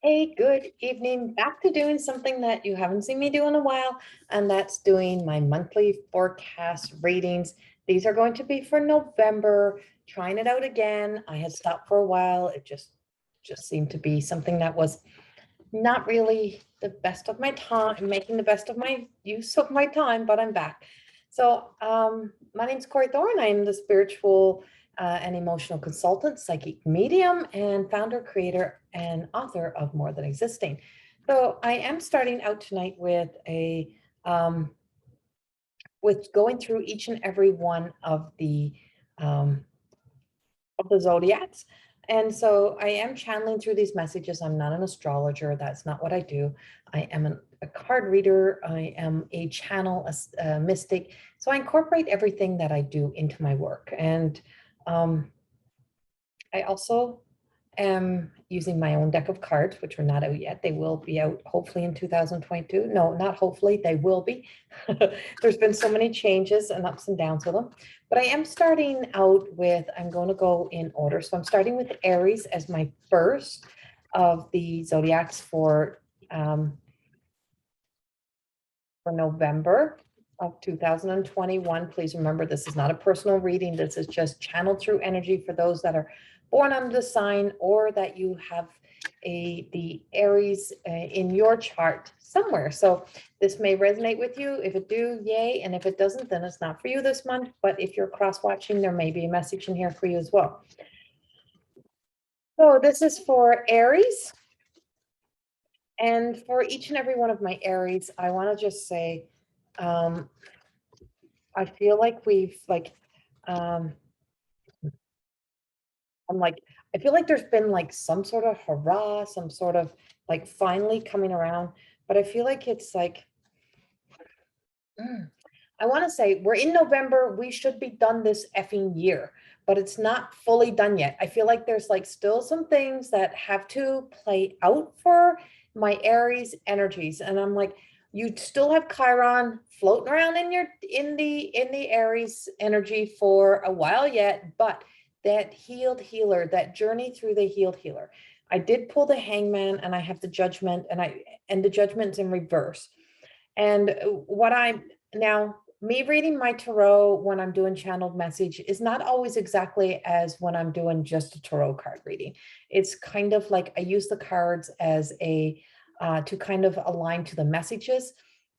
Hey, good evening. Back to doing something that you haven't seen me do in a while, and that's doing my monthly forecast readings. These are going to be for November, trying it out again. I had stopped for a while. It just seemed to be something that was not really the best of my time, making the best of my use of my time, but I'm back. So my name's Corrie Thorne. I'm the spiritual and emotional consultant, psychic medium, and founder, creator, and author of More Than Existing. So I am starting out tonight with with going through each and every one um, of the zodiacs. And so I am channeling through these messages. I'm not an astrologer. That's not what I do. I am a card reader. I am a channel, a mystic. So I incorporate everything that I do into my work. And I also am using my own deck of cards, which are not out yet. They will be out hopefully in 2022. No, not hopefully, they will be. There's been so many changes and ups and downs with them. But I am starting out with, I'm going to go in order. So I'm starting with Aries as my first of the zodiacs for November of 2021. Please remember, this is not a personal reading. This is just channeled through energy for those that are born under the sign or that you have the Aries in your chart somewhere. So this may resonate with you. If it do, yay. And if it doesn't, then it's not for you this month. But if you're cross-watching, there may be a message in here for you as well. So this is for Aries. And for each and every one of my Aries, I want to just say, I feel like we've I feel like there's been like some sort of hurrah, some sort of like finally coming around, but I feel like it's like, I want to say we're in November, we should be done this effing year, but it's not fully done yet. I feel like there's like still some things that have to play out for my Aries energies. And I'm like, you still have Chiron floating around in the Aries energy for a while yet, but that healed healer, that journey through the healed healer. I did pull the Hangman and I have the Judgment, and the Judgment's in reverse. And what I'm now, me reading my tarot when I'm doing channeled message is not always exactly as when I'm doing just a tarot card reading. It's kind of like I use the cards as a to kind of align to the messages.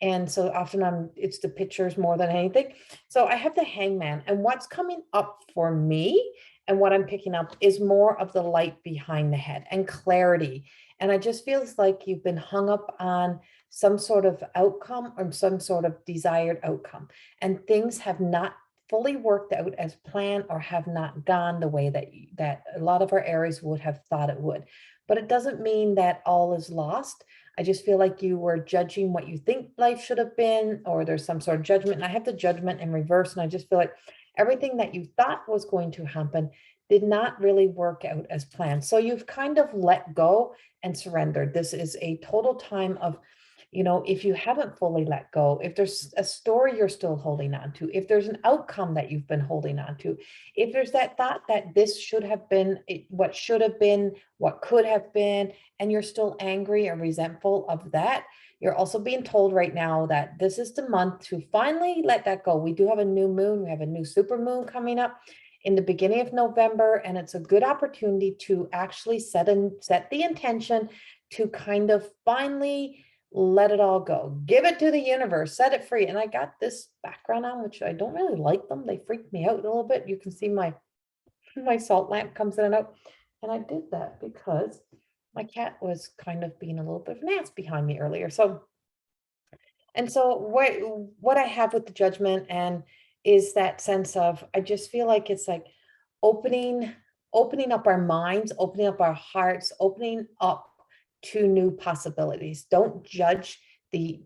And so often it's the pictures more than anything. So I have the Hangman, and what's coming up for me and what I'm picking up is more of the light behind the head and clarity. And it just feels like you've been hung up on some sort of outcome or some sort of desired outcome, and things have not fully worked out as planned or have not gone the way that a lot of our Aries would have thought it would. But it doesn't mean that all is lost. I just feel like you were judging what you think life should have been, or there's some sort of judgment. And I have the Judgment in reverse. And I just feel like everything that you thought was going to happen did not really work out as planned. So you've kind of let go and surrendered. This is a total time of, if you haven't fully let go, if there's a story you're still holding on to, if there's an outcome that you've been holding on to, if there's that thought that this should have been what should have been, what could have been, and you're still angry or resentful of that, you're also being told right now that this is the month to finally let that go. We do have a new moon. We have a new super moon coming up in the beginning of November, and it's a good opportunity to actually set the intention to kind of finally let it all go, give it to the universe, set it free. And I got this background on, which I don't really like them. They freak me out a little bit. You can see my salt lamp comes in and out. And I did that because my cat was kind of being a little bit of an ass behind me earlier. So what I have with the Judgment and is that sense of, I just feel like it's like opening up our minds, opening up our hearts, opening up to new possibilities. Don't judge the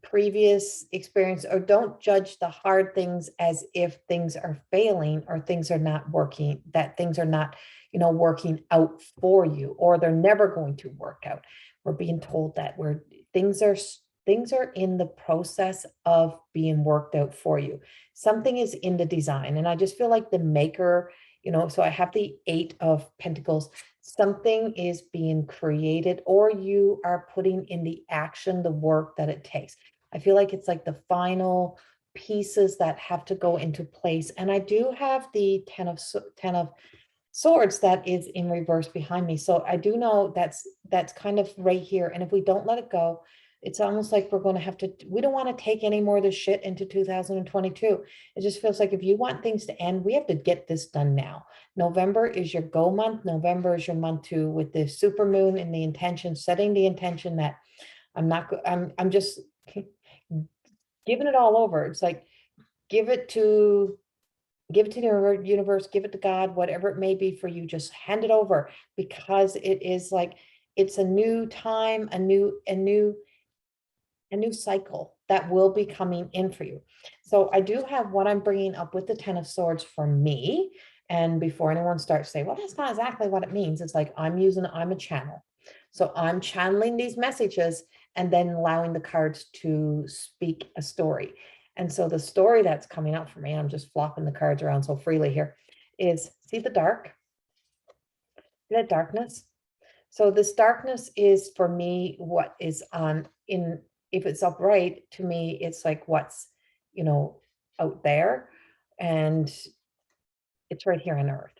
previous experience, or don't judge the hard things as if things are failing or things are not working, that things are not, working out for you, or they're never going to work out. We're being told that things are in the process of being worked out for you. Something is in the design. And I just feel like the maker So I have the 8 of Pentacles. Something is being created, or you are putting in the action, the work that it takes. I feel like it's like the final pieces that have to go into place. And I do have the 10 of Swords that is in reverse behind me. So I do know that's kind of right here. And if we don't let it go, it's almost like we're going to have to, we don't want to take any more of this shit into 2022. It just feels like if you want things to end, we have to get this done now. November is your go month. November is your month too, with the super moon and the intention, setting the intention that I'm just giving it all over. It's like, give it to the universe, give it to God, whatever it may be for you, just hand it over, because it is like, it's a new time, a new cycle that will be coming in for you. So I do have what I'm bringing up with the 10 of Swords for me. And before anyone starts saying, well, that's not exactly what it means. It's like, I'm a channel. So I'm channeling these messages and then allowing the cards to speak a story. And so the story that's coming up for me, I'm just flopping the cards around so freely here, is see the dark, see that darkness. So this darkness is for me what is on in, if it's upright to me, it's like what's, out there, and it's right here on earth.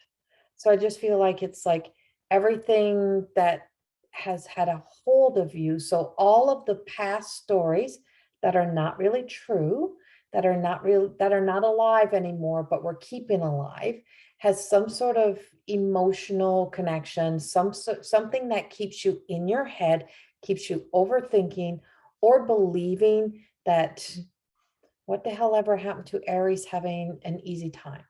So I just feel like it's like everything that has had a hold of you. So all of the past stories that are not really true, that are not real, that are not alive anymore, but we're keeping alive, has some sort of emotional connection, something that keeps you in your head, keeps you overthinking or believing that what the hell ever happened to Aries having an easy time,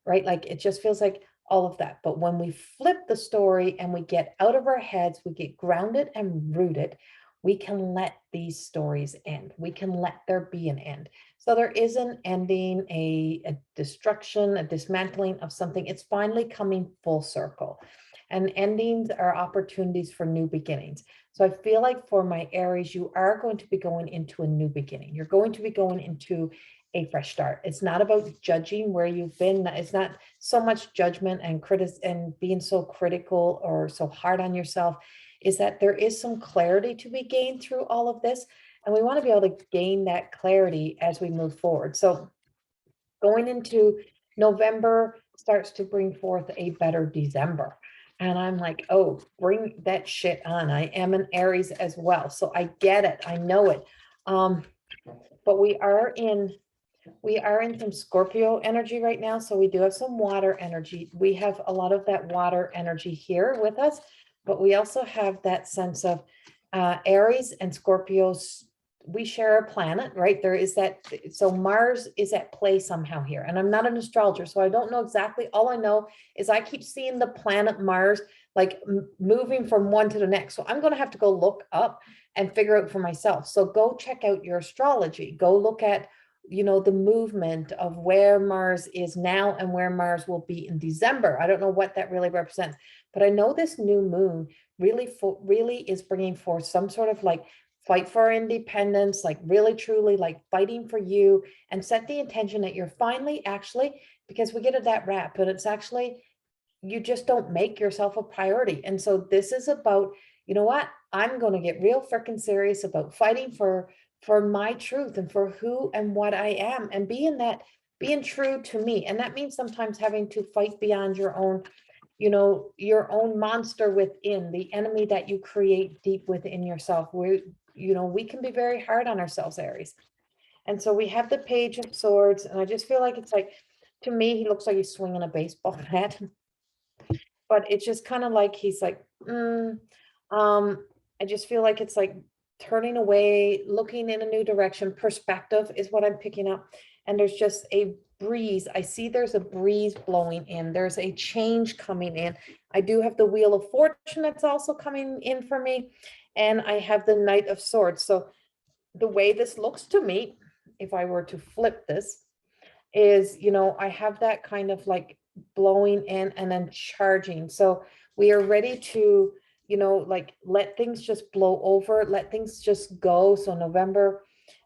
right? Like it just feels like all of that. But when we flip the story and we get out of our heads, we get grounded and rooted, we can let these stories end. We can let there be an end. So there is an ending, a destruction, a dismantling of something. It's finally coming full circle. And endings are opportunities for new beginnings. So I feel like for my Aries, you are going to be going into a new beginning. You're going to be going into a fresh start. It's not about judging where you've been. It's not so much judgment and being so critical or so hard on yourself. Is that there is some clarity to be gained through all of this. And we want to be able to gain that clarity as we move forward. So going into November starts to bring forth a better December. And I'm like, oh, bring that shit on. I am an Aries as well. So I get it. I know it. But we are in some Scorpio energy right now. So we do have some water energy. We have a lot of that water energy here with us, but we also have that sense of Aries and Scorpios. We share a planet, right? There is that. So Mars is at play somehow here. And I'm not an astrologer, so I don't know exactly. All I know is I keep seeing the planet Mars like moving from one to the next. So I'm going to have to go look up and figure out for myself. So go check out your astrology. Go look at the movement of where Mars is now and where Mars will be in December. I don't know what that really represents, but I know this new moon really is bringing forth some sort of like fight for independence, like really truly like fighting for you, and set the intention that you're finally actually, because we get at that rap, but it's actually, you just don't make yourself a priority. And so this is about, you know what, I'm going to get real freaking serious about fighting for my truth and for who and what I am, and being true to me. And that means sometimes having to fight beyond your own, your own monster within, the enemy that you create deep within yourself. We can be very hard on ourselves, Aries. And so we have the Page of Swords, and I just feel like it's like, to me, he looks like he's swinging a baseball bat, but it's just kind of like he's like, I just feel like it's like turning away, looking in a new direction. Perspective is what I'm picking up. And there's just a breeze. I see there's a breeze blowing in. There's a change coming in. I do have the Wheel of Fortune that's also coming in for me. And I have the Knight of Swords. So the way this looks to me, if I were to flip this, is, I have that kind of like blowing in and then charging. So we are ready to, like let things just blow over, let things just go. So November,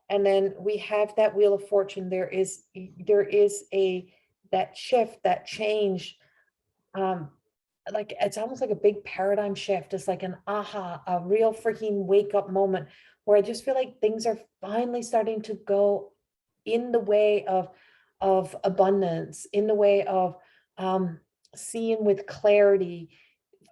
and then we have that Wheel of Fortune. There is that shift, that change, um, like it's almost like a big paradigm shift. It's like an aha, a real freaking wake up moment where I just feel like things are finally starting to go in the way of abundance, in the way of um seeing with clarity.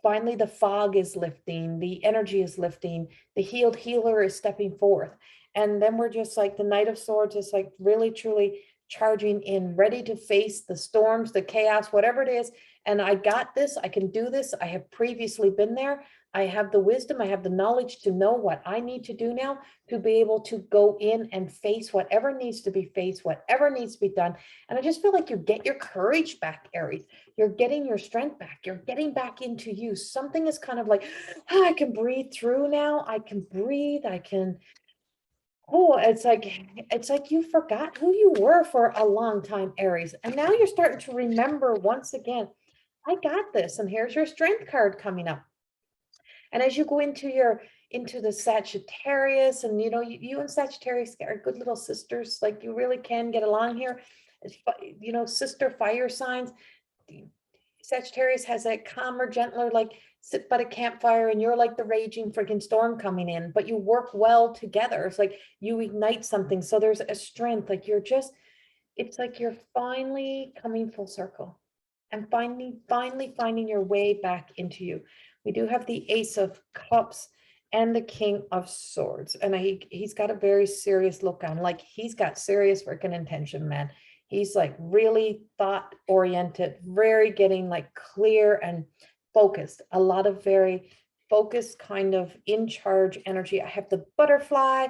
Finally the fog is lifting, the energy is lifting, the healed healer is stepping forth. And then we're just like the Knight of Swords is like really truly charging in, ready to face the storms, the chaos, whatever it is. And I got this, I can do this. I have previously been there. I have the wisdom, I have the knowledge to know what I need to do now to be able to go in and face whatever needs to be faced, whatever needs to be done. And I just feel like you get your courage back, Aries. You're getting your strength back. You're getting back into you. Something is kind of like, oh, I can breathe through now. I can breathe. I can, oh, it's like you forgot who you were for a long time, Aries. And now you're starting to remember once again, I got this. And here's your strength card coming up. And as you go into the Sagittarius, and you and Sagittarius are good little sisters, like you really can get along here. It's, sister fire signs. Sagittarius has that calmer, gentler, like sit by a campfire, and you're like the raging freaking storm coming in, but you work well together. It's like you ignite something. So there's a strength, like it's like you're finally coming full circle and finally finding your way back into you. We do have the Ace of Cups and the King of Swords. And he's got a very serious look on, like he's got serious freaking intention, man. He's like really thought oriented, very getting like clear and focused. A lot of very focused, kind of in charge energy. I have the butterfly,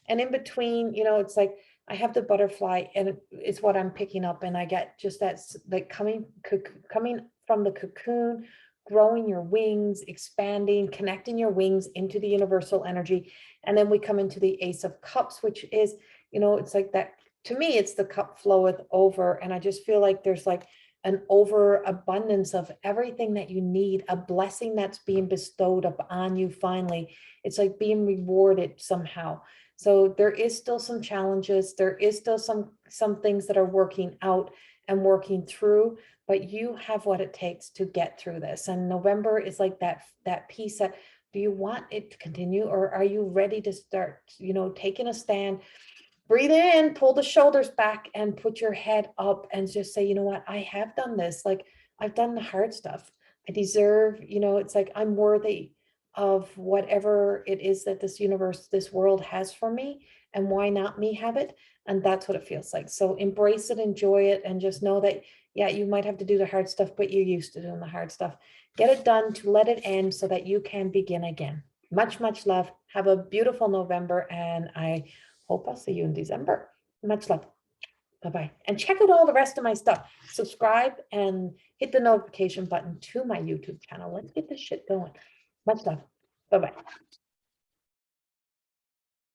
and in between, it's like I have the butterfly, and it's what I'm picking up, and I get just that like coming from the cocoon, growing your wings, expanding, connecting your wings into the universal energy. And then we come into the Ace of Cups, which is, it's like that. To me, it's the cup floweth over. And I just feel like there's like an overabundance of everything that you need, a blessing that's being bestowed upon you finally. It's like being rewarded somehow. So there is still some challenges. There is still some things that are working out and working through, but you have what it takes to get through this. And November is like that piece that, do you want it to continue, or are you ready to start, taking a stand? Breathe in, pull the shoulders back, and put your head up and just say, you know what, I have done this. Like I've done the hard stuff. I deserve, it's like I'm worthy of whatever it is that this universe, this world has for me. And why not me have it? And that's what it feels like. So embrace it, enjoy it, and just know that, yeah, you might have to do the hard stuff, but you're used to doing the hard stuff. Get it done to let it end so that you can begin again. Much, much love. Have a beautiful November, and I hope I'll see you in December. Much love. Bye-bye. And check out all the rest of my stuff. Subscribe and hit the notification button to my YouTube channel. Let's get this shit going. Much love. Bye-bye.